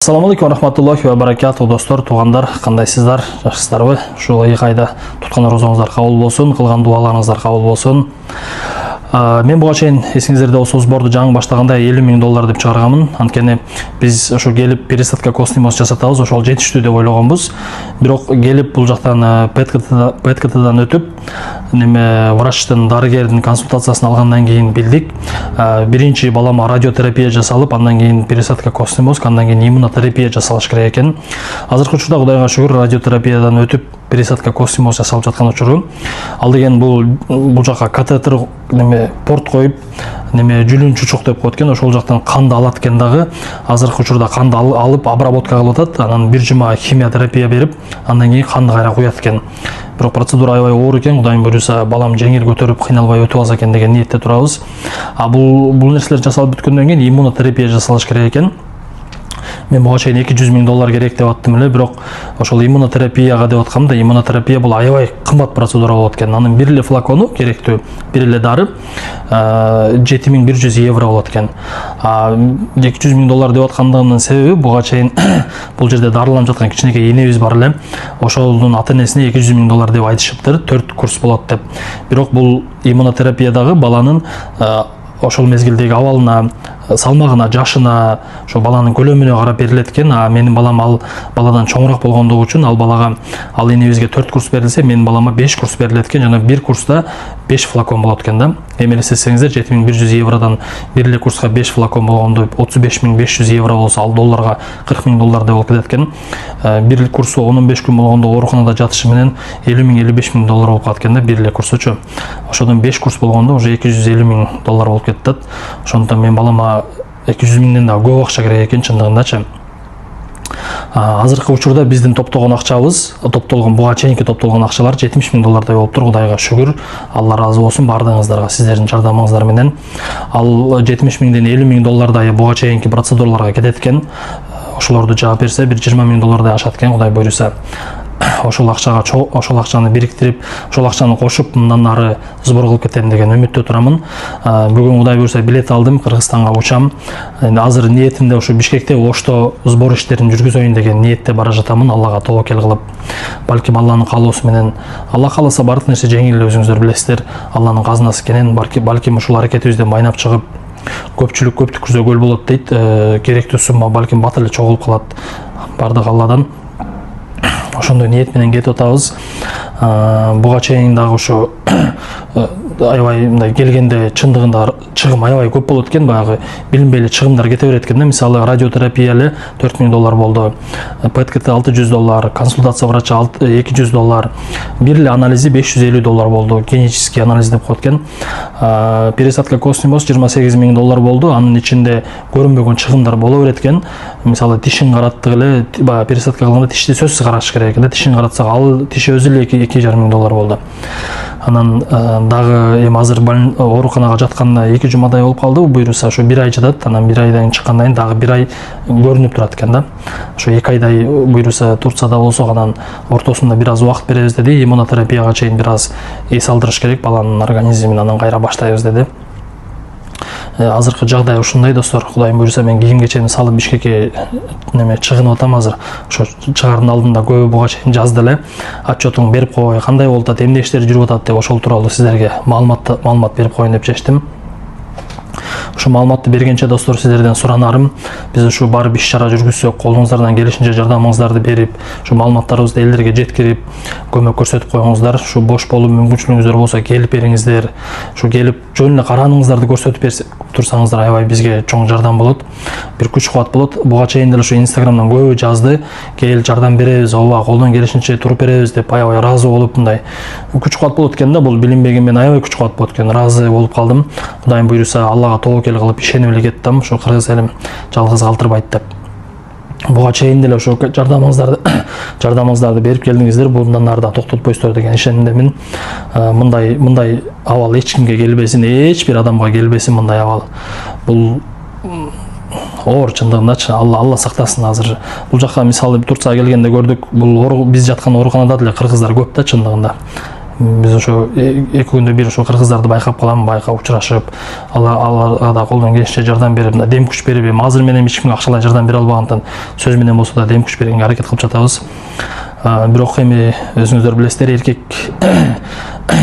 Assalamu алейкум рахматуллахи ва баракату достор, туғандар, қандайсыздар, жақсысыздарбы? Ушул айда туткан розоңуздар кабыл болсун, кылган дуаларыңыздар кабыл болсун. Мен буга чейин эсиңиздерде осы сборду жаңы баштаганда $50,000 деп чыгарганмын. Анткени биз ошо келип пересадка костный жасатабыз, ошол жетиштүү деп ойлогонбуз. Бирок келип бул жактан ПТК-дан өтүп, врачтын, дарыгердин консультациясын алгандан кийин билдик. Биринчи балама радиотерапия жасалып, андан кийин пересадка костный, андан кийин иммунотерапия жасалыш керек экен. Азыркы учурда Кудайга шүгүр радиотерапиядан өтүп пересадка костный жасалып жаткан учуру. Ал деген бул жака катетер порт коюп, жүлүн чучук деп коет экен, ошол жактан канды алат экен дагы. Азыркы учурда канды алып обработка кылып атат, анан бир жума химиотерапия берип, андан кийин канды кайра куят экен. Бирок процедура аябай оор экен, Кудайым буйруса балам жеңил көтөрүп, кыйналбай өтүп алса экен деген ниетте турабыз. Бул нерселер жасалып бүткөндөн кийин иммунотерапия жасалыш керек экен. Мен буга чейин $200,000 керек деп аттым эле, бирок ошол иммунотерапияга деп аткам да, иммунотерапия бул аябай кымбат процедура болот экен. Анын бир эле флакону керектүү, бир эле дары €7,100 болот экен. $200,000 деп аткандыгымдын себеби буга чейин бул жерде дарыланып жаткан кичинекей энебиз бар эле. Ошолдун ата-энесине $200,000 деп айтышыптыр, 4 курс болот деп. Бирок бул иммунотерапиядагы баланын ошол мезгилдеги абалына, салмагына, жашына, ошо баланын көлөмүнө карап берилет экен. Менин балам ал баладан чоңураак болгондугу үчүн ал балага, ал энебизге 4 курс берилсе, менин балама 5 курс берилет экен. Жана бир курста 5 флакон болот экен да. Эми элестетсеңиздер, €7,100 бир эле курска 5 флакон болгондо €35,500 болсо, ал долларга $40,000 деп болуп кетет экен. Бир курсу 15 күн болгондо ооруканада жатышы менен $50,000-55,000 болуп калат экен да, бир эле курсучу. Ошодон 5 курс болгондо уже $250,000 болуп кетет. Ошондон мен балама $200,000 да көп акча керек экен чындыгындачы. Азыркы учурда биздин топтогон акчабыз, буга чейинки топтолгон акчалар $70,000 болуптур. Кудайга шүгүр, Алла ыраазы болсун бардыгыңыздарга, сиздердин жардамыңыздар менен. Ал $70,000ден $50,000 буга чейинки процедураларга кетет экен. Ошолорду жаап берсе, бир $20,000 ашат экен, Кудай буйруса. Ошол акчаны бириктирип, ошол акчаны кошуп, мындан ары сбор кылып кетем деген үмүттө турамын. Бүгүн Кудай буйруса билет алдым, Кыргызстанга учам. Азыр ниетимде ошо Бишкекте Ошто сбор иштерин жүргүзөйүн деген ниетте бара жатамын, Аллага тобокел кылып. Балким Алланын каалоосу менен, Алла кааласа бардык нерсе жеңил, өзүңүздөр билесиздер. Алланын казынасы экенин, балким ушул аракетибизден майнап чыгып, көпчүлүк көптүк көзөгөл болот дейт. Керектүү сумма балким бат эле чогулуп калат. Бардык Алладан. Ошондой ниет менен кетип атабыз. Буга чейин дагы ошо аябай мындай келгенде чындыгында чыгым аябай көп болот экен, баягы билинбей эле чыгымдар кете берет экен да. Мисалы радиотерапия эле $4,000 болду, ПТК $600, консультация врача $200, бир эле анализи $550 болду, генетический анализ деп коет экен. Пересадка костный $28,000 болду, анын ичинде көрүнбөгөн чыгымдар боло берет экен. Мисалы тишин караттык эле, баягы пересадка кылганда тишти сөзсүз караш керек экен да. Тишин каратсак, ал тиши өзү эле $2,500 болду. Анан дагы эми азыр ооруканага жатканда 2 жумадай болуп калды, буйруса ошо 1 ай жатат. Анан 1 айдан чыккандан кийин дагы 1 ай көрүнүп турат экен да. Ошо 2 айдай буйруса Турцияда болсок, анан ортосунда бир аз убакыт беребиз деди. Иммунотерапияга чейин бир аз эс алдырыш керек баланын организмин, анан кайра баштайбыз деди. Азыркы жагдай ушундай достор. Кудайым буйруса мен кийим кечени салып Бишкекке чыгынып атам азыр. Ошо чыгаардын алдында көбү буга чейин жазды эле. Отчетуң берип кой, кандай болуп атат, эмне иштер жүрүп атат деп, ошол тууралуу сиздерге маалымат берип коеюн деп чечтим. Ошо маалыматты бергенче достор, сиздерден суранарым, биз ушу барып иш чара жүргүзсөк, колуңуздардан келишинче жардамыңыздарды берип, ушу маалыматтарыбызды элдерге жеткирип, көмөк көрсөтүп коюңуздар. Ушу бош болуп мүмкүнчүлүгүңүздөр болсо келип бериңиздер. Ушу келип жөн эле карааныңыздарды көрсөтүп турсаңыздар аябай бизге чоң жардам болот, бир күч кубат болот. Буга чейин деле ушу Инстаграмдан көбү жазды, кел жардам беребиз, ооба колдон келишинче туруп беребиз деп аябай ыраазы болуп, мындай күч кубат болот экен да. Бул билинбеген мен аябай күч кубат болот экен, ыраазы болуп калдым. Кудайым буйруса Аллага тобокел кылып ишенип эле кеттим, ушу кыргыз элим жалгыз калтырбайт деп. Буга чейин деле ошо жардамыңыздарды берип келдиңиздер, мындан ары да токтотпойсуздар деген ишенимдемин. Мындай абал эч кимге келбесин, эч бир адамга келбесин мындай абал. Бул оор чындыгындачы, Алла сактасын. Азыр бул жакка мисалы Турцияга келгенде көрдүк, бул биз жаткан ооруканада деле кыргыздар көп да чындыгында. Биз ошо 2 күндө бир ошо кыргыздарды байкап калам, учурашып, аларга да колдон келишинче жардам берип, дем күч берип, эми азыр менен эч кимге акчалай жардам бере албагандыктан сөз менен болсо да дем күч бергенге аракет кылып жатабыз. Бирок эми өзүңүздөр билесиздер,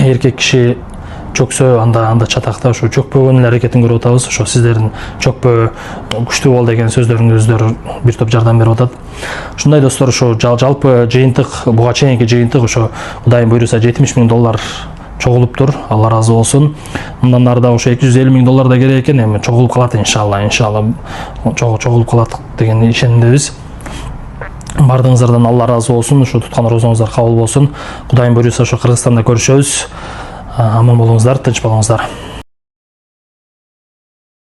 эркек киши чөксө анда чатакта ошо чөкпөгөн аракетин көрүп атабыз. Ошо сиздердин чөкпө, күчтүү бол деген сөздөрүңүздөр бир топ жардам берип атат. Ушундай достор, ошо жалпы жыйынтык, буга чейинки жыйынтык ошо Кудайым буйруса $70.000 чогулуптур. Алла ыраазы болсун. Мындан нары да ошо $250.000 да керек экен. Эми чогулуп калат иншалла чогулуп калат деген ишенимдебиз. Бардыгыңыздардан Алла ыраазы болсун. Ошо туткан розоңуздар кабыл болсун. Кудайым буйруса ошо Кыргызстанда көрүшөбүз. Аман болуңуздар, тынч болуңуздар.